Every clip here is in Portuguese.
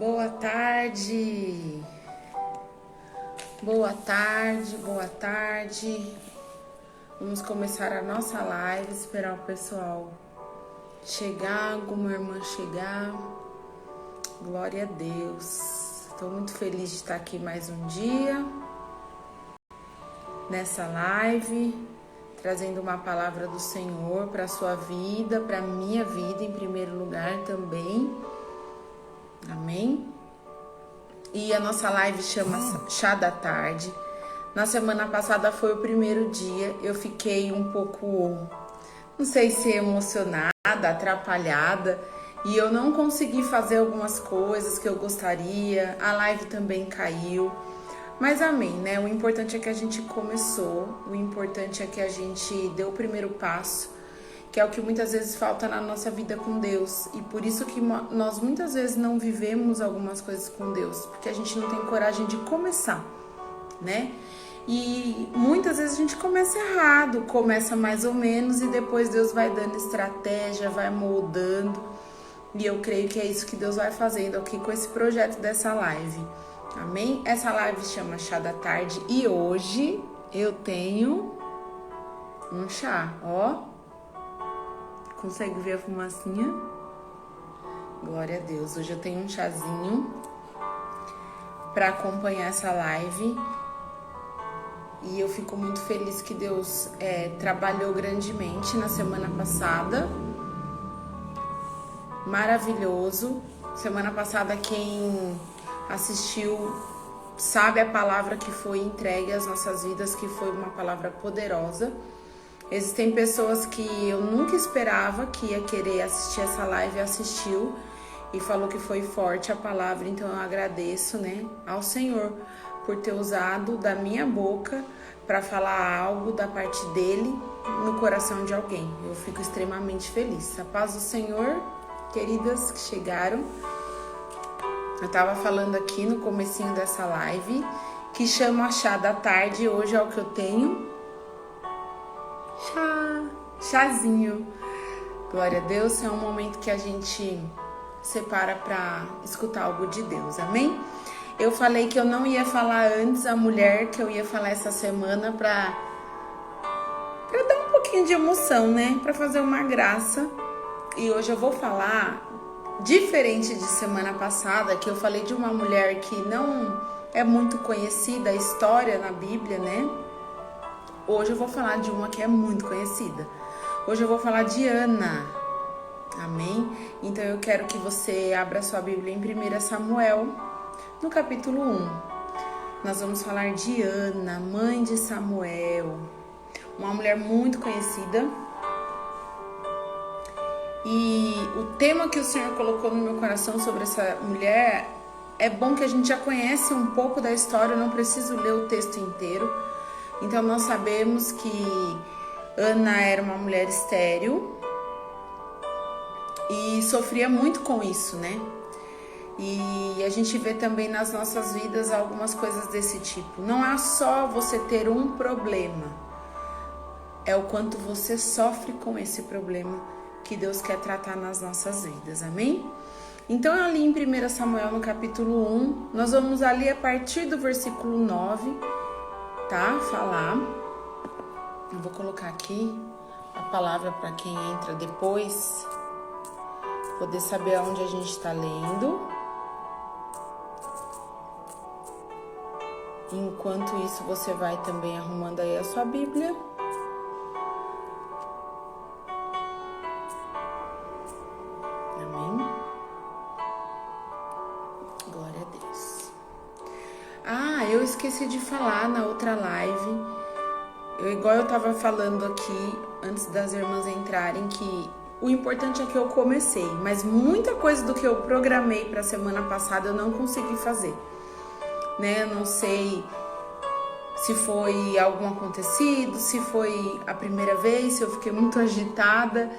Boa tarde, boa tarde, boa tarde. Vamos começar a nossa live, esperar o pessoal chegar, alguma irmã chegar. Glória a Deus. Estou muito feliz de estar aqui mais um dia, nessa live, trazendo uma palavra do Senhor para a sua vida, para a minha vida em primeiro lugar também. Amém? E a nossa live chama Chá da Tarde. Na semana passada foi o primeiro dia, eu fiquei um pouco, não sei se emocionada, atrapalhada, e eu não consegui fazer algumas coisas que eu gostaria, a live também caiu, mas amém, né? O importante é que a gente começou, o importante é que a gente deu o primeiro passo, que é o que muitas vezes falta na nossa vida com Deus, e por isso que nós muitas vezes não vivemos algumas coisas com Deus, porque a gente não tem coragem de começar, né? E muitas vezes a gente começa errado, começa mais ou menos e depois Deus vai dando estratégia, vai moldando, e eu creio que é isso que Deus vai fazendo aqui com esse projeto dessa live, amém? Essa live chama Chá da Tarde e hoje eu tenho um chá, ó. Consegue ver a fumacinha? Glória a Deus. Hoje eu tenho um chazinho para acompanhar essa live. E eu fico muito feliz que Deus trabalhou grandemente na semana passada. Maravilhoso. Semana passada quem assistiu sabe a palavra que foi entregue às nossas vidas, que foi uma palavra poderosa. Existem pessoas que eu nunca esperava que ia querer assistir essa live e assistiu e falou que foi forte a palavra, então eu agradeço, né, ao Senhor por ter usado da minha boca para falar algo da parte dele no coração de alguém. Eu fico extremamente feliz. A paz do Senhor, queridas que chegaram. Eu estava falando aqui no comecinho dessa live que chama Chá da Tarde, hoje é o que eu tenho. Chazinho. Glória a Deus, é um momento que a gente separa para escutar algo de Deus, amém? Eu falei que eu não ia falar antes a mulher que eu ia falar essa semana para dar um pouquinho de emoção, né? Para fazer uma graça. E hoje eu vou falar diferente de semana passada, que eu falei de uma mulher que não é muito conhecida, a história na Bíblia, né? Hoje eu vou falar de uma que é muito conhecida. Hoje eu vou falar de Ana. Amém? Então eu quero que você abra sua Bíblia em 1 Samuel, no capítulo 1. Nós vamos falar de Ana, mãe de Samuel. Uma mulher muito conhecida. E o tema que o Senhor colocou no meu coração sobre essa mulher, é bom que a gente já conhece um pouco da história, eu não preciso ler o texto inteiro. Então nós sabemos que Ana era uma mulher estéril e sofria muito com isso, né? E a gente vê também nas nossas vidas algumas coisas desse tipo. Não é só você ter um problema, é o quanto você sofre com esse problema que Deus quer tratar nas nossas vidas, amém? Então ali em 1 Samuel no capítulo 1, nós vamos ali a partir do versículo 9, tá? Falar. Eu vou colocar aqui a palavra para quem entra depois poder saber aonde a gente está lendo. Enquanto isso, você vai também arrumando aí a sua Bíblia. Amém? Glória a Deus. Eu esqueci de falar na outra live. Igual eu tava falando aqui antes das irmãs entrarem, que o importante é que eu comecei, mas muita coisa do que eu programei para a semana passada eu não consegui fazer, né? Eu não sei se foi algum acontecido, se foi a primeira vez, se eu fiquei muito agitada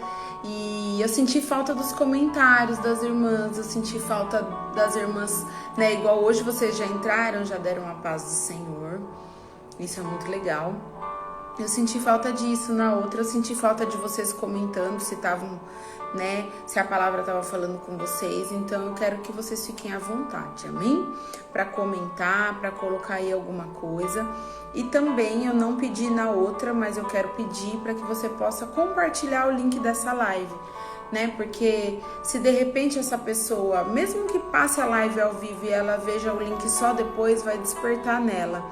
e eu senti falta dos comentários das irmãs, eu senti falta das irmãs, né? Igual hoje vocês já entraram, já deram a paz do Senhor, isso é muito legal. Eu senti falta disso. Na outra, eu senti falta de vocês comentando se estavam, né, se a palavra estava falando com vocês. Então eu quero que vocês fiquem à vontade, amém? Para comentar, para colocar aí alguma coisa. E também eu não pedi na outra, mas eu quero pedir para que você possa compartilhar o link dessa live, né? Porque se de repente essa pessoa, mesmo que passe a live ao vivo e ela veja o link só depois, vai despertar nela,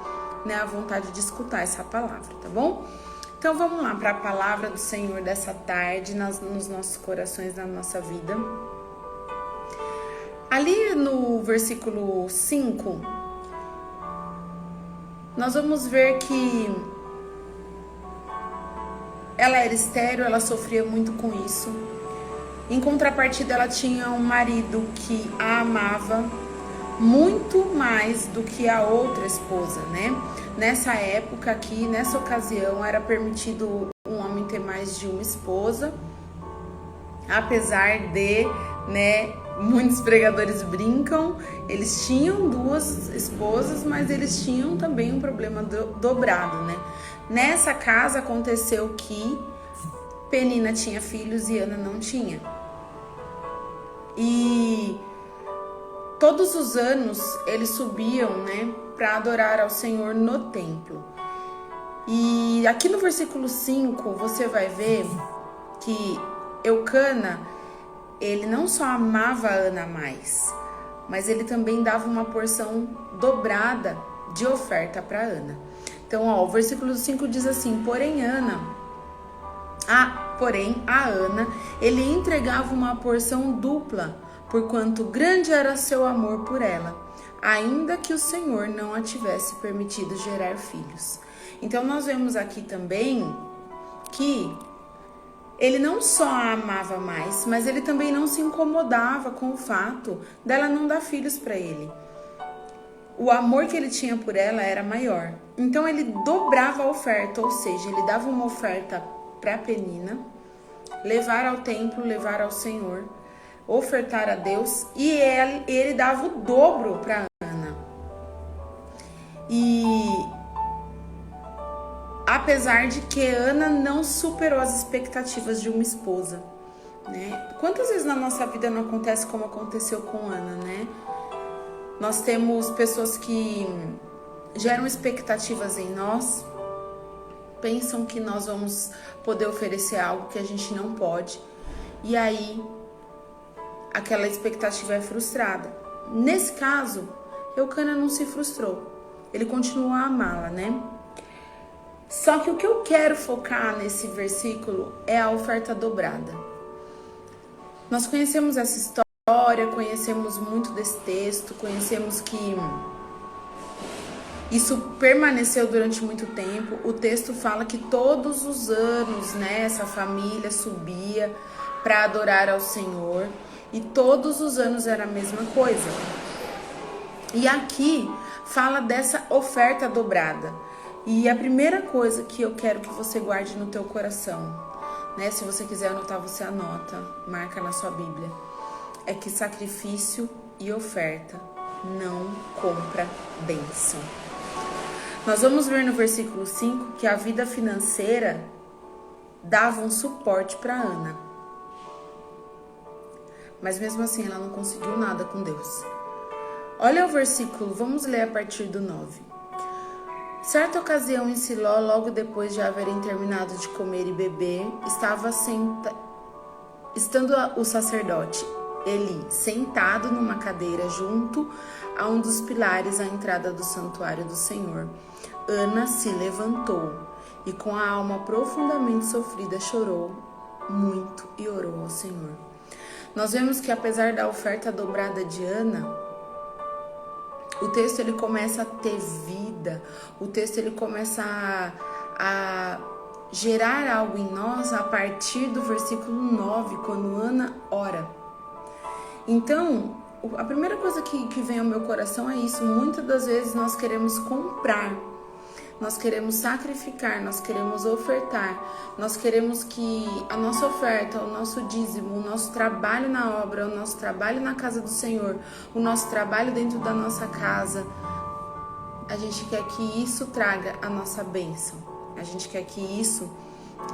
né, a vontade de escutar essa palavra, tá bom? Então vamos lá para a palavra do Senhor dessa tarde, nos nossos corações, na nossa vida. Ali no versículo 5, nós vamos ver que ela era estéril, ela sofria muito com isso. Em contrapartida, ela tinha um marido que a amava muito mais do que a outra esposa, né? Nessa época aqui, nessa ocasião, era permitido um homem ter mais de uma esposa, apesar de, né, muitos pregadores brincam, eles tinham duas esposas, mas eles tinham também um problema dobrado, né? Nessa casa aconteceu que Penina tinha filhos e Ana não tinha. E todos os anos eles subiam, né, para adorar ao Senhor no templo. E aqui no versículo 5 você vai ver que Eucana, ele não só amava Ana mais, mas ele também dava uma porção dobrada de oferta para Ana. Então, ó, o versículo 5 diz assim: porém a Ana, ele entregava uma porção dupla, porquanto grande era seu amor por ela, ainda que o Senhor não a tivesse permitido gerar filhos. Então nós vemos aqui também que ele não só a amava mais, mas ele também não se incomodava com o fato dela não dar filhos para ele. O amor que ele tinha por ela era maior. Então ele dobrava a oferta, ou seja, ele dava uma oferta para Penina, levar ao templo, levar ao Senhor, ofertar a Deus, e ele dava o dobro para Ana. E apesar de que Ana não superou as expectativas de uma esposa, né? Quantas vezes na nossa vida não acontece como aconteceu com Ana, né? Nós temos pessoas que geram expectativas em nós, pensam que nós vamos poder oferecer algo que a gente não pode, e aí aquela expectativa é frustrada. Nesse caso, Eucana não se frustrou, ele continuou a amá-la, né? Só que o que eu quero focar nesse versículo é a oferta dobrada. Nós conhecemos essa história, conhecemos muito desse texto, conhecemos que isso permaneceu durante muito tempo. O texto fala que todos os anos, né, essa família subia para adorar ao Senhor, e todos os anos era a mesma coisa. E aqui fala dessa oferta dobrada. E a primeira coisa que eu quero que você guarde no teu coração, né, se você quiser anotar, você anota, marca na sua Bíblia, é que sacrifício e oferta não compra bênção. Nós vamos ver no versículo 5 que a vida financeira dava um suporte para Ana. Mas mesmo assim ela não conseguiu nada com Deus. Olha o versículo, vamos ler a partir do 9. Certa ocasião em Siló, logo depois de haverem terminado de comer e beber, estando o sacerdote Eli sentado numa cadeira junto a um dos pilares à entrada do santuário do Senhor, Ana se levantou e com a alma profundamente sofrida chorou muito e orou ao Senhor. Nós vemos que apesar da oferta dobrada de Ana, o texto ele começa a ter vida, o texto ele começa a gerar algo em nós a partir do versículo 9, quando Ana ora. Então, a primeira coisa que vem ao meu coração é isso. Muitas das vezes nós queremos comprar, nós queremos sacrificar, nós queremos ofertar, nós queremos que a nossa oferta, o nosso dízimo, o nosso trabalho na obra, o nosso trabalho na casa do Senhor, o nosso trabalho dentro da nossa casa, a gente quer que isso traga a nossa bênção. A gente quer que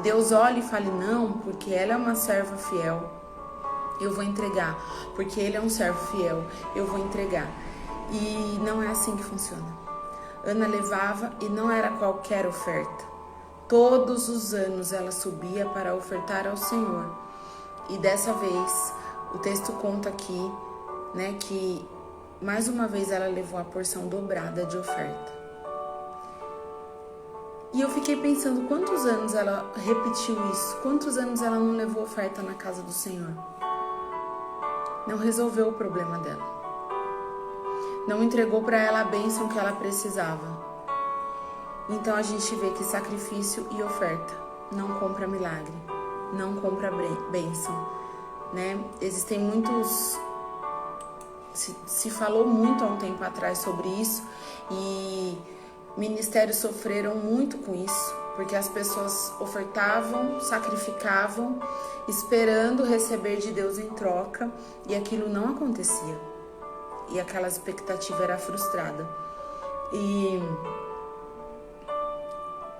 Deus olhe e fale, não, porque ela é uma serva fiel, eu vou entregar. Porque ele é um servo fiel, eu vou entregar. E não é assim que funciona. Ana levava e não era qualquer oferta. Todos os anos ela subia para ofertar ao Senhor. E dessa vez, o texto conta aqui, né, que mais uma vez ela levou a porção dobrada de oferta. E eu fiquei pensando, quantos anos ela repetiu isso? Quantos anos ela não levou oferta na casa do Senhor? Não resolveu o problema dela. Não entregou para ela a bênção que ela precisava. Então a gente vê que sacrifício e oferta não compra milagre, não compra bênção, né? Existem muitos... Se falou muito há um tempo atrás sobre isso e ministérios sofreram muito com isso, porque as pessoas ofertavam, sacrificavam, esperando receber de Deus em troca, e aquilo não acontecia. E aquela expectativa era frustrada. E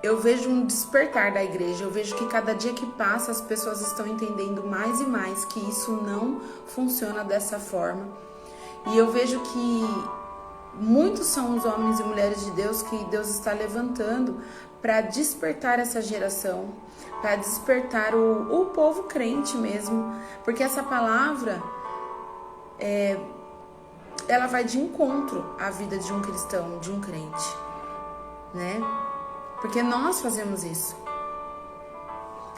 eu vejo um despertar da igreja, eu vejo que cada dia que passa as pessoas estão entendendo mais e mais que isso não funciona dessa forma. E eu vejo que muitos são os homens e mulheres de Deus que Deus está levantando para despertar essa geração, para despertar o povo crente mesmo, porque essa palavra ela vai de encontro à vida de um cristão, de um crente, né? Porque nós fazemos isso.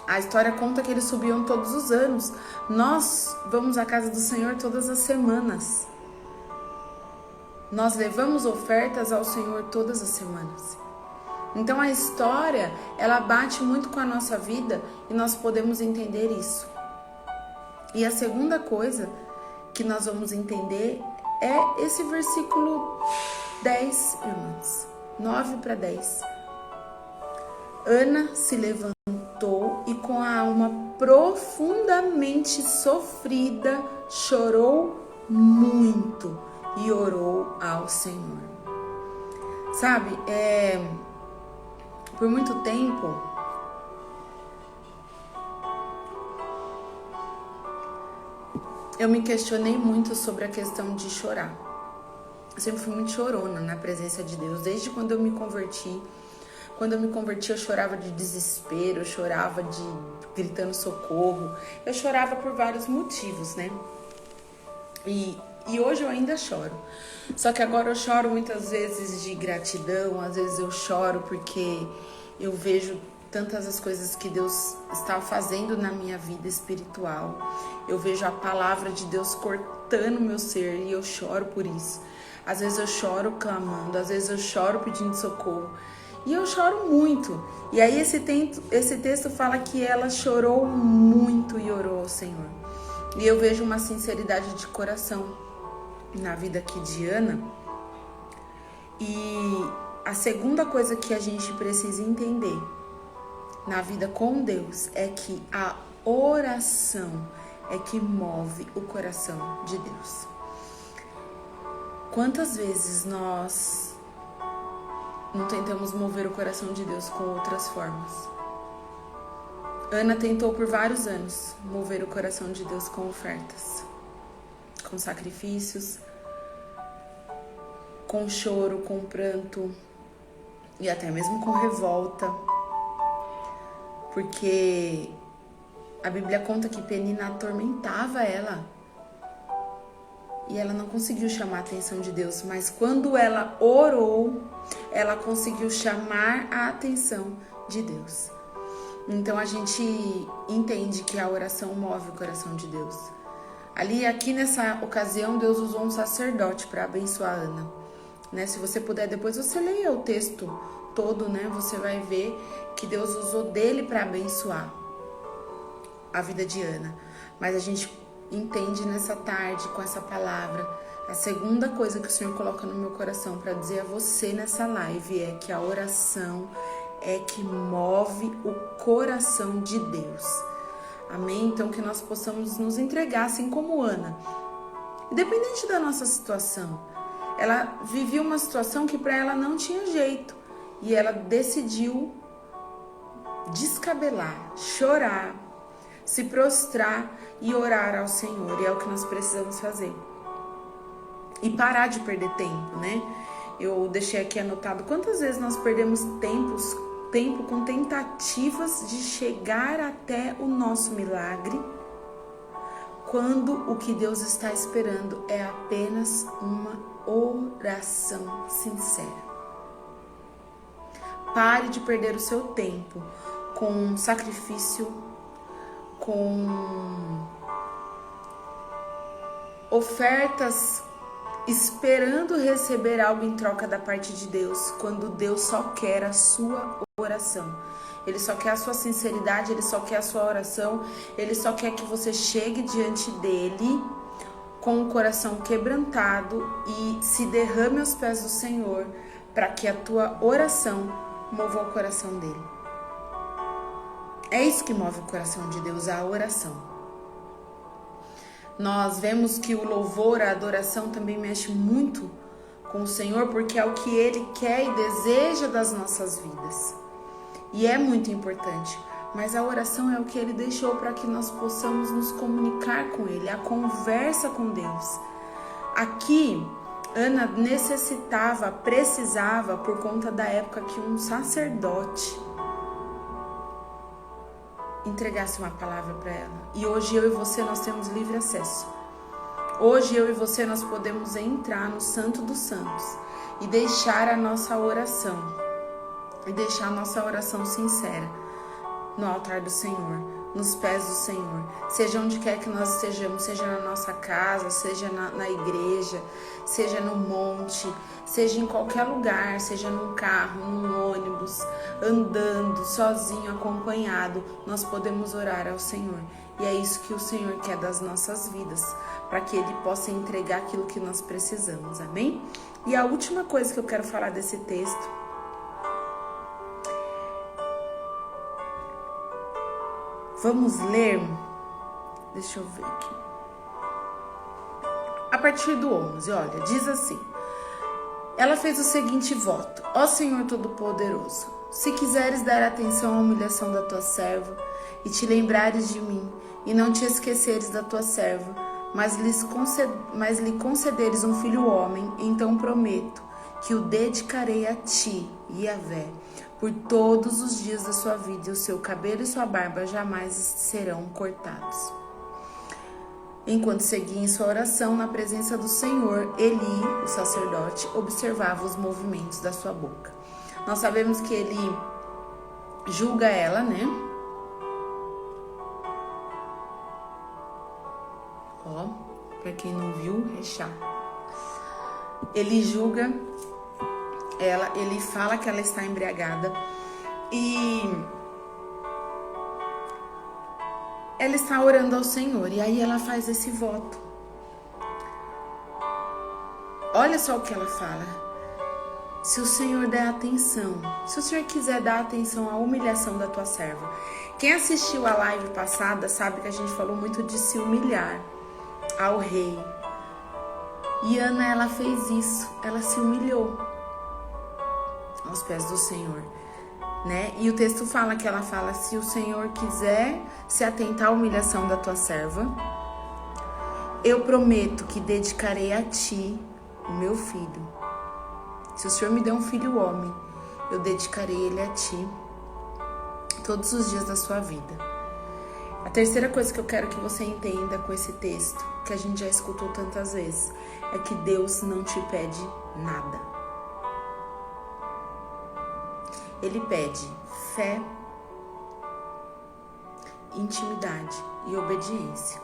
A história conta que eles subiam todos os anos. Nós vamos à casa do Senhor todas as semanas. Nós levamos ofertas ao Senhor todas as semanas. Então a história, ela bate muito com a nossa vida e nós podemos entender isso. E a segunda coisa que nós vamos entender é esse versículo 10, irmãos. 9 para 10. Ana se levantou e com a alma profundamente sofrida, chorou muito e orou ao Senhor. Sabe, por muito tempo, eu me questionei muito sobre a questão de chorar. Eu sempre fui muito chorona na presença de Deus, desde quando eu me converti. Quando eu me converti, eu chorava de desespero, eu chorava gritando socorro. Eu chorava por vários motivos, né? E hoje eu ainda choro. Só que agora eu choro muitas vezes de gratidão, às vezes eu choro porque eu vejo tantas as coisas que Deus está fazendo na minha vida espiritual. Eu vejo a palavra de Deus cortando o meu ser e eu choro por isso. Às vezes eu choro clamando, às vezes eu choro pedindo socorro. E eu choro muito. E aí esse texto fala que ela chorou muito e orou ao Senhor. E eu vejo uma sinceridade de coração na vida aqui de Ana. E a segunda coisa que a gente precisa entender na vida com Deus é que a oração é que move o coração de Deus. Quantas vezes nós não tentamos mover o coração de Deus com outras formas? Ana tentou por vários anos mover o coração de Deus com ofertas, com sacrifícios, com choro, com pranto e até mesmo com revolta. Porque a Bíblia conta que Penina atormentava ela e ela não conseguiu chamar a atenção de Deus, mas quando ela orou, ela conseguiu chamar a atenção de Deus. Então a gente entende que a oração move o coração de Deus. Aqui nessa ocasião, Deus usou um sacerdote para abençoar Ana, né? Se você puder, depois você leia o texto todo, né? Você vai ver que Deus usou dele para abençoar a vida de Ana. Mas a gente entende nessa tarde, com essa palavra, a segunda coisa que o Senhor coloca no meu coração para dizer a você nessa live é que a oração é que move o coração de Deus. Amém? Então que nós possamos nos entregar assim como Ana. Independente da nossa situação, ela vivia uma situação que para ela não tinha jeito e ela decidiu descabelar, chorar, se prostrar e orar ao Senhor. E é o que nós precisamos fazer. E parar de perder tempo, né? Eu deixei aqui anotado quantas vezes nós perdemos tempo com tentativas de chegar até o nosso milagre, quando o que Deus está esperando é apenas uma oração sincera. Pare de perder o seu tempo com sacrifício, com ofertas, esperando receber algo em troca da parte de Deus, quando Deus só quer a sua oração. Ele só quer a sua sinceridade, Ele só quer a sua oração, Ele só quer que você chegue diante dEle com o coração quebrantado e se derrame aos pés do Senhor, para que a tua oração mova o coração dEle. É isso que move o coração de Deus, a oração. Nós vemos que o louvor, a adoração também mexe muito com o Senhor, porque é o que Ele quer e deseja das nossas vidas. E é muito importante, mas a oração é o que Ele deixou para que nós possamos nos comunicar com Ele, a conversa com Deus. Aqui, Ana precisava, por conta da época que um sacerdote entregasse uma palavra para ela. E hoje eu e você, nós temos livre acesso. Hoje eu e você, nós podemos entrar no Santo dos Santos e deixar a nossa oração. E deixar a nossa oração sincera no altar do Senhor, nos pés do Senhor. Seja onde quer que nós estejamos, seja na nossa casa, seja na igreja, seja no monte, seja em qualquer lugar, seja num carro, num ônibus, andando, sozinho, acompanhado, nós podemos orar ao Senhor. E é isso que o Senhor quer das nossas vidas, para que Ele possa entregar aquilo que nós precisamos, amém? E a última coisa que eu quero falar desse texto, vamos ler, deixa eu ver aqui, a partir do 11, olha, diz assim: ela fez o seguinte voto: ó Senhor Todo-Poderoso, se quiseres dar atenção à humilhação da tua serva, e te lembrares de mim, e não te esqueceres da tua serva, mas lhe concederes um filho homem, então prometo que o dedicarei a ti, Yahvé, por todos os dias da sua vida, e o seu cabelo e sua barba jamais serão cortados. Enquanto seguia em sua oração na presença do Senhor, Eli, o sacerdote, observava os movimentos da sua boca. Nós sabemos que ele julga ela, né? Ó, pra quem não viu, rechá. Ele julga ela, ele fala que ela está embriagada e ela está orando ao Senhor, e aí ela faz esse voto. Olha só o que ela fala: se o Senhor der atenção, se o Senhor quiser dar atenção à humilhação da tua serva. Quem assistiu a live passada sabe que a gente falou muito de se humilhar ao rei. E Ana, ela fez isso, ela se humilhou aos pés do Senhor, né? E o texto fala que ela fala: se o Senhor quiser se atentar à humilhação da tua serva, eu prometo que dedicarei a ti o meu filho. Se o Senhor me der um filho homem, eu dedicarei ele a ti todos os dias da sua vida. A terceira coisa que eu quero que você entenda com esse texto, que a gente já escutou tantas vezes, é que Deus não te pede nada. Ele pede fé, intimidade e obediência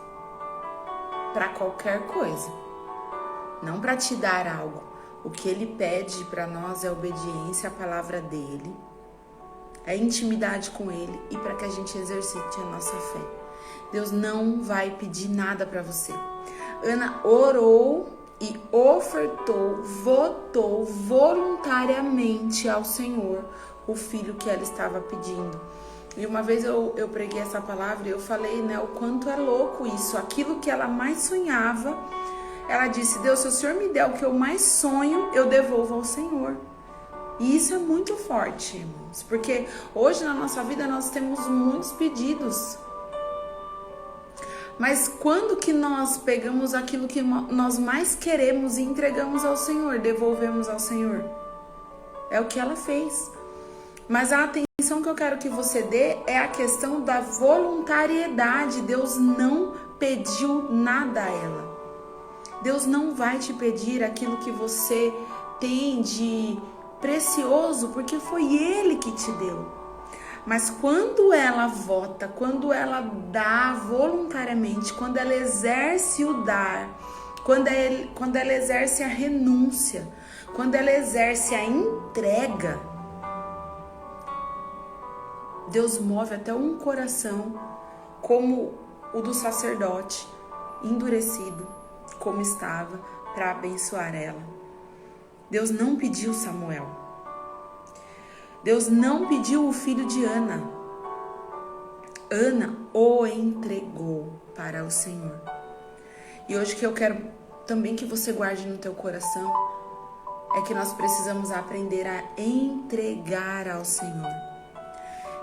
para qualquer coisa, não para te dar algo. O que Ele pede para nós é obediência à palavra dEle, é intimidade com Ele e para que a gente exercite a nossa fé. Deus não vai pedir nada para você. Ana orou e ofertou, votou voluntariamente ao Senhor o filho que ela estava pedindo. E uma vez eu preguei essa palavra e eu falei, né, o quanto é louco isso. Aquilo que ela mais sonhava, ela disse: Deus, se o Senhor me der o que eu mais sonho, eu devolvo ao Senhor. E isso é muito forte, irmãos, porque hoje na nossa vida nós temos muitos pedidos. Mas quando que nós pegamos aquilo que nós mais queremos e entregamos ao Senhor, devolvemos ao Senhor? É o que ela fez. Mas a atenção que eu quero que você dê é a questão da voluntariedade. Deus não pediu nada a ela. Deus não vai te pedir aquilo que você tem de precioso, porque foi Ele que te deu. Mas quando ela vota, quando ela dá voluntariamente, quando ela exerce o dar, quando ela exerce a renúncia, quando ela exerce a entrega, Deus move até um coração como o do sacerdote, endurecido, como estava, para abençoar ela. Deus não pediu Samuel. Deus não pediu o filho de Ana. Ana o entregou para o Senhor. E hoje que eu quero também que você guarde no teu coração é que nós precisamos aprender a entregar ao Senhor.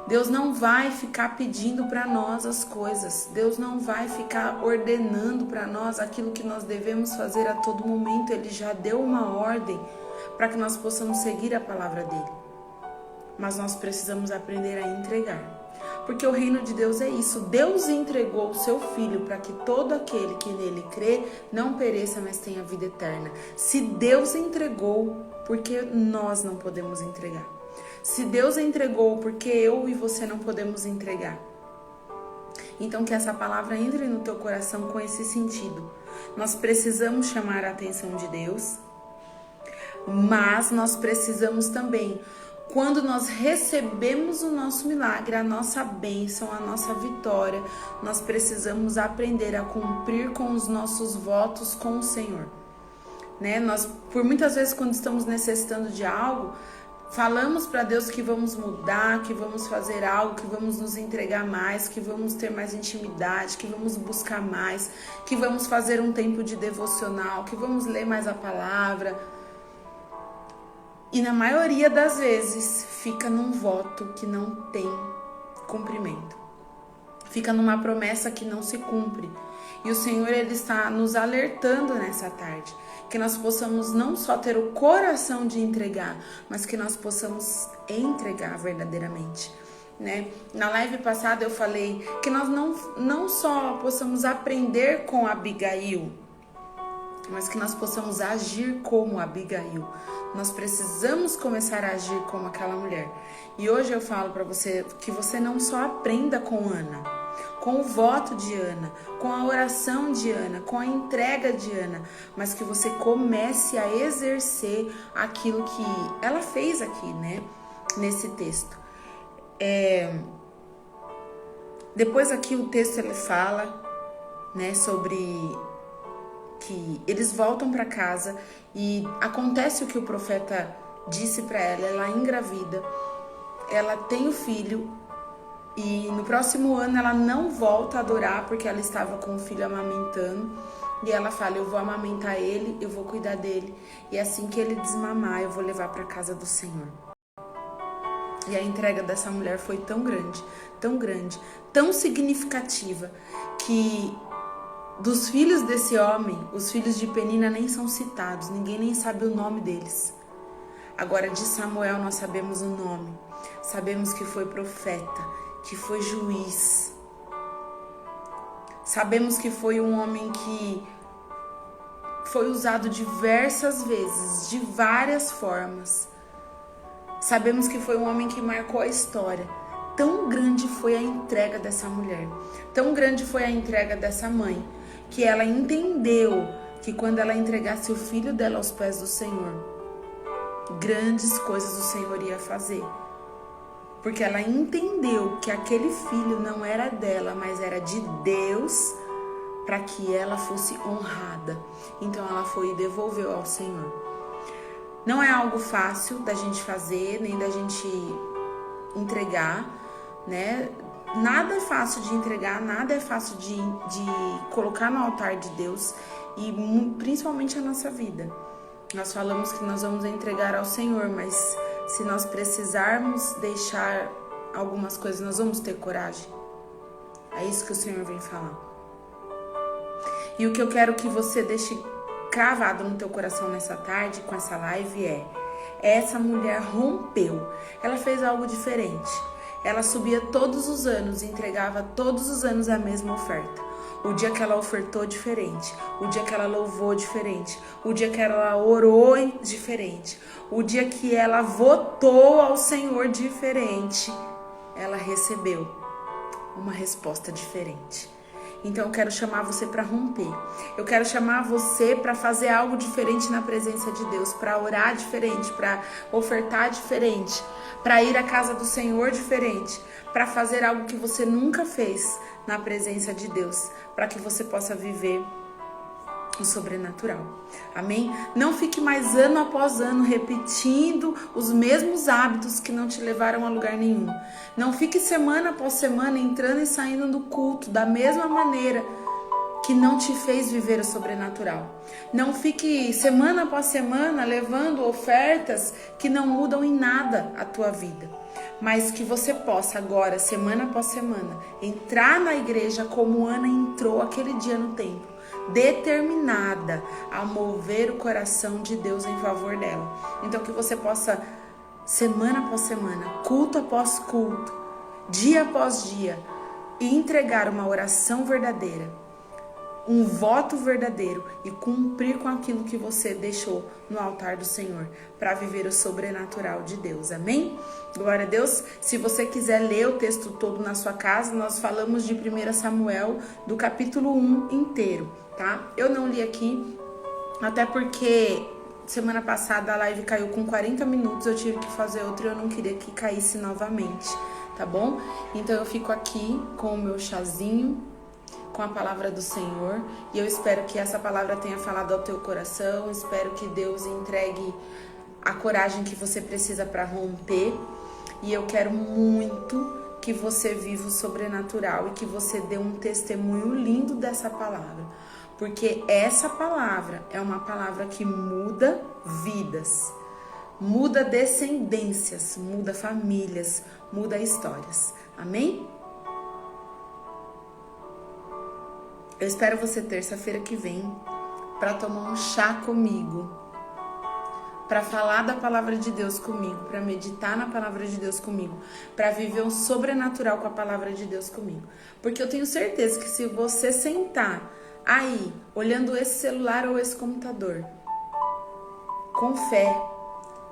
Deus não vai ficar pedindo para nós as coisas. Deus não vai ficar ordenando para nós aquilo que nós devemos fazer a todo momento. Ele já deu uma ordem para que nós possamos seguir a palavra dele. Mas nós precisamos aprender a entregar. Porque o reino de Deus é isso. Deus entregou o seu Filho para que todo aquele que nele crê não pereça, mas tenha vida eterna. Se Deus entregou, por que nós não podemos entregar? Se Deus entregou, por que eu e você não podemos entregar? Então que essa palavra entre no teu coração com esse sentido. Nós precisamos chamar a atenção de Deus, mas nós precisamos também, quando nós recebemos o nosso milagre, a nossa bênção, a nossa vitória, nós precisamos aprender a cumprir com os nossos votos com o Senhor. Né? Nós, por muitas vezes, quando estamos necessitando de algo, falamos para Deus que vamos mudar, que vamos fazer algo, que vamos nos entregar mais, que vamos ter mais intimidade, que vamos buscar mais, que vamos fazer um tempo de devocional, que vamos ler mais a palavra. E na maioria das vezes fica num voto que não tem cumprimento. Fica numa promessa que não se cumpre. E o Senhor, Ele está nos alertando nessa tarde. Que nós possamos não só ter o coração de entregar, mas que nós possamos entregar verdadeiramente. Né? Na live passada eu falei que nós não só possamos aprender com Abigail, mas que nós possamos agir como Abigail. Nós precisamos começar a agir como aquela mulher. E hoje eu falo para você que você não só aprenda com Ana, com o voto de Ana, com a oração de Ana, com a entrega de Ana, mas que você comece a exercer aquilo que ela fez aqui, né? Nesse texto. Depois aqui o texto ele fala, né, sobre que eles voltam para casa e acontece o que o profeta disse para ela. Ela engravida, ela tem o filho e no próximo ano ela não volta a adorar porque ela estava com o filho amamentando. E ela fala, eu vou amamentar ele, eu vou cuidar dele e assim que ele desmamar eu vou levar para casa do Senhor. E a entrega dessa mulher foi tão grande, tão significativa que dos filhos desse homem, os filhos de Penina nem são citados, ninguém nem sabe o nome deles. Agora de Samuel nós sabemos o nome, sabemos que foi profeta, que foi juiz. Sabemos que foi um homem que foi usado diversas vezes, de várias formas. Sabemos que foi um homem que marcou a história. Tão grande foi a entrega dessa mulher, tão grande foi a entrega dessa mãe, que ela entendeu que quando ela entregasse o filho dela aos pés do Senhor, grandes coisas o Senhor ia fazer. Porque ela entendeu que aquele filho não era dela, mas era de Deus, para que ela fosse honrada. Então ela foi e devolveu ao Senhor. Não é algo fácil da gente fazer, nem da gente entregar, né? Nada é fácil de entregar, nada é fácil de colocar no altar de Deus, e principalmente a nossa vida. Nós falamos que nós vamos entregar ao Senhor, mas se nós precisarmos deixar algumas coisas, nós vamos ter coragem. É isso que o Senhor vem falar. E o que eu quero que você deixe cravado no teu coração nessa tarde, com essa live, essa mulher rompeu. Ela fez algo diferente. Ela subia todos os anos e entregava todos os anos a mesma oferta. O dia que ela ofertou, diferente. O dia que ela louvou, diferente. O dia que ela orou, diferente. O dia que ela votou ao Senhor, diferente. Ela recebeu uma resposta diferente. Então eu quero chamar você para romper. Eu quero chamar você para fazer algo diferente na presença de Deus, para orar diferente, para ofertar diferente, para ir à casa do Senhor diferente, para fazer algo que você nunca fez na presença de Deus, para que você possa viver o sobrenatural. Amém? Não fique mais ano após ano repetindo os mesmos hábitos que não te levaram a lugar nenhum. Não fique semana após semana entrando e saindo do culto da mesma maneira que não te fez viver o sobrenatural. Não fique semana após semana levando ofertas que não mudam em nada a tua vida. Mas que você possa agora, semana após semana, entrar na igreja como Ana entrou aquele dia no templo, determinada a mover o coração de Deus em favor dela. Então que você possa, semana após semana, culto após culto, dia após dia, entregar uma oração verdadeira, um voto verdadeiro e cumprir com aquilo que você deixou no altar do Senhor para viver o sobrenatural de Deus. Amém? Glória a Deus. Se você quiser ler o texto todo na sua casa, nós falamos de 1 Samuel do capítulo 1 inteiro, tá? Eu não li aqui, até porque semana passada a live caiu com 40 minutos, eu tive que fazer outra e eu não queria que caísse novamente, tá bom? Então eu fico aqui com o meu chazinho, com a palavra do Senhor, e eu espero que essa palavra tenha falado ao teu coração. Espero que Deus entregue a coragem que você precisa para romper, e eu quero muito que você viva o sobrenatural e que você dê um testemunho lindo dessa palavra, porque essa palavra é uma palavra que muda vidas, muda descendências, muda famílias, muda histórias. Amém? Eu espero você terça-feira que vem para tomar um chá comigo, para falar da palavra de Deus comigo, para meditar na palavra de Deus comigo, para viver um sobrenatural com a palavra de Deus comigo. Porque eu tenho certeza que se você sentar aí, olhando esse celular ou esse computador, com fé,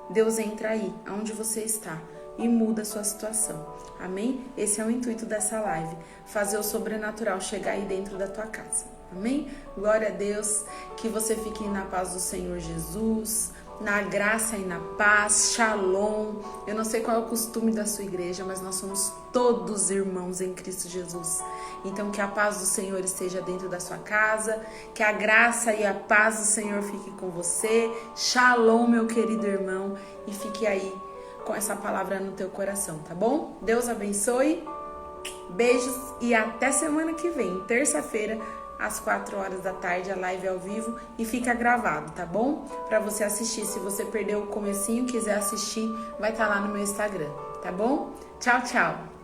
Deus entra aí, aonde você está, e muda a sua situação. Amém? Esse é o intuito dessa live, fazer o sobrenatural chegar aí dentro da tua casa. Amém? Glória a Deus, que você fique na paz do Senhor Jesus, na graça e na paz, shalom. Eu não sei qual é o costume da sua igreja, mas nós somos todos irmãos em Cristo Jesus. Então que a paz do Senhor esteja dentro da sua casa, que a graça e a paz do Senhor fique com você. Shalom, meu querido irmão, e fique aí com essa palavra no teu coração, tá bom? Deus abençoe, beijos e até semana que vem, terça-feira, às 4 horas da tarde, a live ao vivo, e fica gravado, tá bom? Pra você assistir, se você perdeu o comecinho, quiser assistir, vai estar lá no meu Instagram, tá bom? Tchau, tchau!